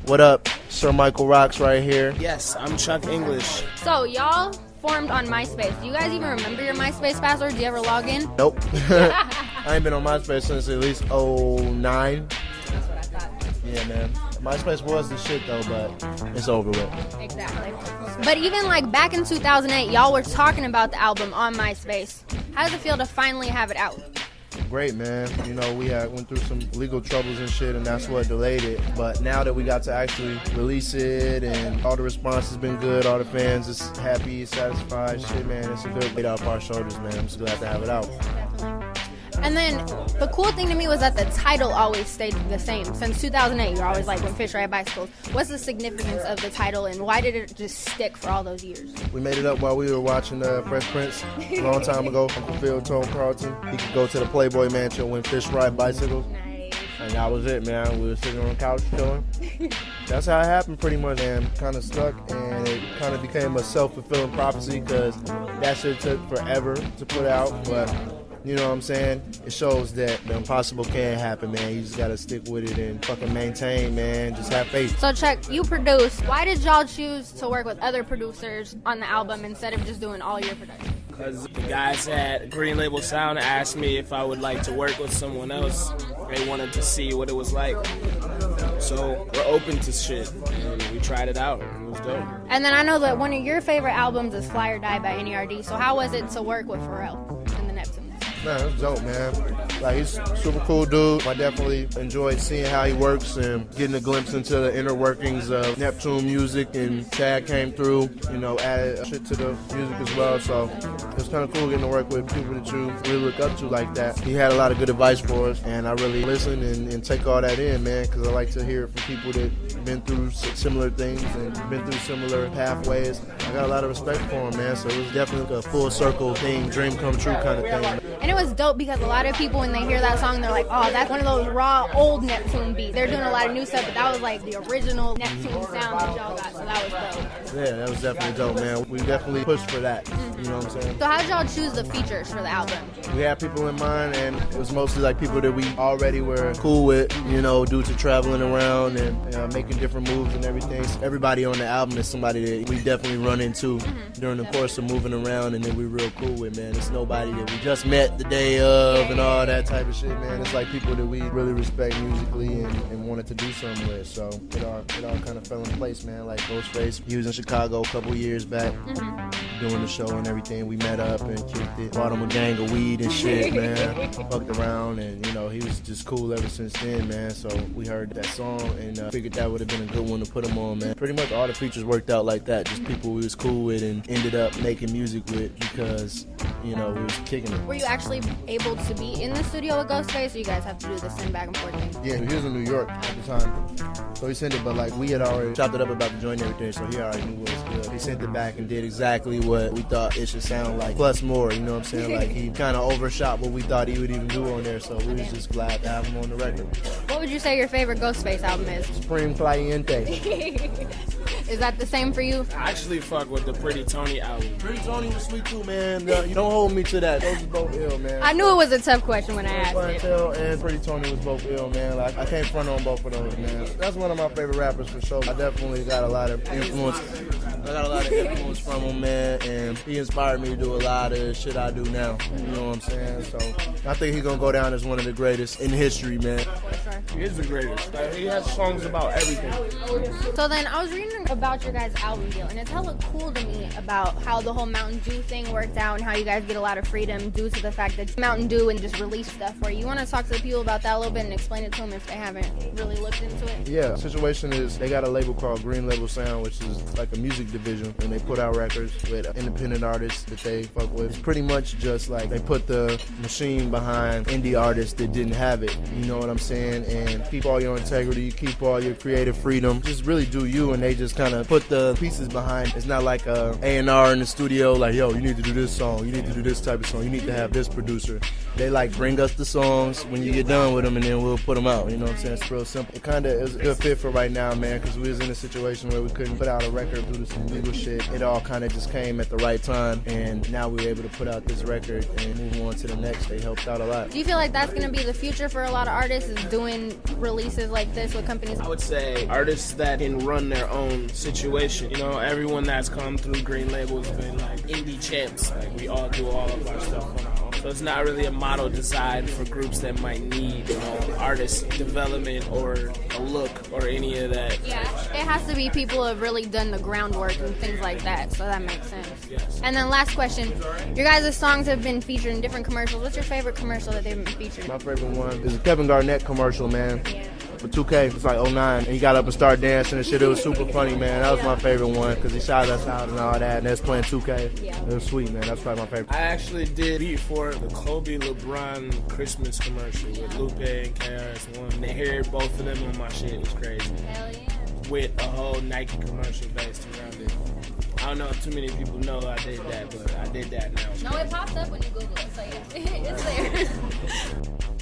What up? Sir Michael Rocks right here. Yes, I'm Chuck English. So, y'all formed on MySpace. Do you guys even remember your MySpace password? Do you ever log in? Nope. I ain't been on MySpace since at least 09. That's what I thought. Yeah, man. MySpace was the shit, though, but it's over with. Exactly. But even like back in 2008, y'all were talking about the album on MySpace. How does it feel to finally have it out? Great, man. You know, we went through some legal troubles and shit, and that's what delayed it. But now that we got to actually release it, and all the response has been good, all the fans is happy, satisfied, shit, man, it's a good weight off our shoulders, man. I'm just glad to have it out. Definitely. And then the cool thing to me was that the title always stayed the same. Since 2008, you're always like, when fish ride bicycles. What's the significance of the title, and why did it just stick for all those years? We made it up while we were watching Fresh Prince a long time ago. Uncle Phil told Carlton he could go to the Playboy Mansion when fish ride bicycles. Nice. And that was it, man. We were sitting on the couch chilling. That's how it happened pretty much, and kind of stuck, and it kind of became a self-fulfilling prophecy because that shit took forever to put out, but you know what I'm saying? It shows that the impossible can happen, man. You just gotta stick with it and fucking maintain, man. Just have faith. So, Chuck, you produce. Why did y'all choose to work with other producers on the album instead of just doing all your production? Because the guys at Green Label Sound asked me if I would like to work with someone else. They wanted to see what it was like. So we're open to shit, and we tried it out, and it was dope. And then I know that one of your favorite albums is Fly or Die by NERD. So how was it to work with Pharrell and the Neptunes? Man, it's dope, man. Like, he's a super cool dude. I definitely enjoyed seeing how he works and getting a glimpse into the inner workings of Neptune music. And Chad came through, you know, added shit to the music as well. So it was kind of cool getting to work with people that you really look up to like that. He had a lot of good advice for us, and I really listen and take all that in, man, because I like to hear it from people that been through similar things and been through similar pathways. I got a lot of respect for him, man. So it was definitely a full circle thing, dream come true kind of thing. And it was dope because a lot of people, when they hear that song, they're like, oh, that's one of those raw, old Neptune beats. They're doing a lot of new stuff, but that was like the original Neptune sound that y'all got, so that was dope. Yeah, that was definitely dope, man. We definitely pushed for that, you know what I'm saying? So how did y'all choose the features for the album? We had people in mind, and it was mostly like people that we already were cool with, you know, due to traveling around and making different moves and everything. So everybody on the album is somebody that we definitely run into during the course of moving around, and that we're real cool with, man. It's nobody that we just met the day of and all that type of shit, man. It's like people that we really respect musically and wanted to do something with. So it all kind of fell in place, man. Like Ghostface, he was in Chicago a couple years back doing the show and everything. We met up and kicked it, bought him a gang of weed and shit, man. Fucked around, and you know, he was just cool ever since then, man. So we heard that song and figured that would have been a good one to put him on, man. Pretty much all the features worked out like that. Just people we was cool with and ended up making music with because, you know, we was kicking it. Were you actually able to be in the studio with Ghostface, or you guys have to do the send back and forth thing? Yeah, he was in New York at the time. So he sent it, but like we had already chopped it up about the joint and everything, so he already knew what was good. He sent it back and did exactly what we thought it should sound like, plus more, you know what I'm saying? Like he kind of overshot what we thought he would even do on there, so we was just glad to have him on the record. What would you say your favorite Ghostface album is? Supreme Cliente. Is that the same for you? I actually fuck with the Pretty Tony album. Pretty Tony was sweet too, man. You don't hold me to that. Those are both ill, man. I knew it was a tough question when I asked it. Clientele and Pretty Tony was both ill, man. Like I can't front on both of those, man. That's one of my favorite rappers for sure. I definitely got a lot of influence. From him, man, and he inspired me to do a lot of shit I do now. You know what I'm saying? So I think he's gonna go down as one of the greatest in history, man. He is the greatest. Like, he has songs about everything. So then I was reading about your guys' album deal, and it's hella cool to me about how the whole Mountain Dew thing worked out and how you guys get a lot of freedom due to the fact that Mountain Dew and just release stuff for you. You want to talk to the people about that a little bit and explain it to them if they haven't really looked into it? Yeah, the situation is they got a label called Green Label Sound, which is like a music division, and they put out records with independent artists that they fuck with. It's pretty much just like they put the machine behind indie artists that didn't have it. You know what I'm saying? And keep all your integrity, keep all your creative freedom. Just really do you, and they just kind of put the pieces behind. It's not like a A&R in the studio, like, yo, you need to do this song, you need to do this type of song, you need to have this producer. They like bring us the songs when you get done with them, and then we'll put them out. You know what I'm saying? It's real simple. It kind of is a good fit for right now, man, because we was in a situation where we couldn't put out a record due to some legal shit. It all kind of just came at the right time, and now we were able to put out this record and move on to the next. They helped out a lot. Do you feel like that's going to be the future for a lot of artists, is doing doing releases like this with companies? I would say artists that can run their own situation. You know, everyone that's come through Green Label has been like indie champs. Like, we all do all of our stuff on our own. So it's not really a model designed for groups that might need, you know, artist development or a look or any of that. Yeah, it has to be people who have really done the groundwork and things like that, so that makes sense. Yes. And then last question, your guys' songs have been featured in different commercials. What's your favorite commercial that they've been featured? My favorite one is a Kevin Garnett commercial, man. For 2K, it's like 09, and he got up and started dancing and shit. It was super funny, man. That was my favorite one because he shot us out and all that, and that's playing 2K. Yeah. It was sweet, man. That's probably my favorite. I actually did beat for the Kobe LeBron Christmas commercial with Lupe and KRS-One. They heard both of them on my shit. It was crazy. Hell yeah. With a whole Nike commercial based around it. I don't know if too many people know I did that, but I did that now. No, it pops up when you Google it, so yeah, it's there.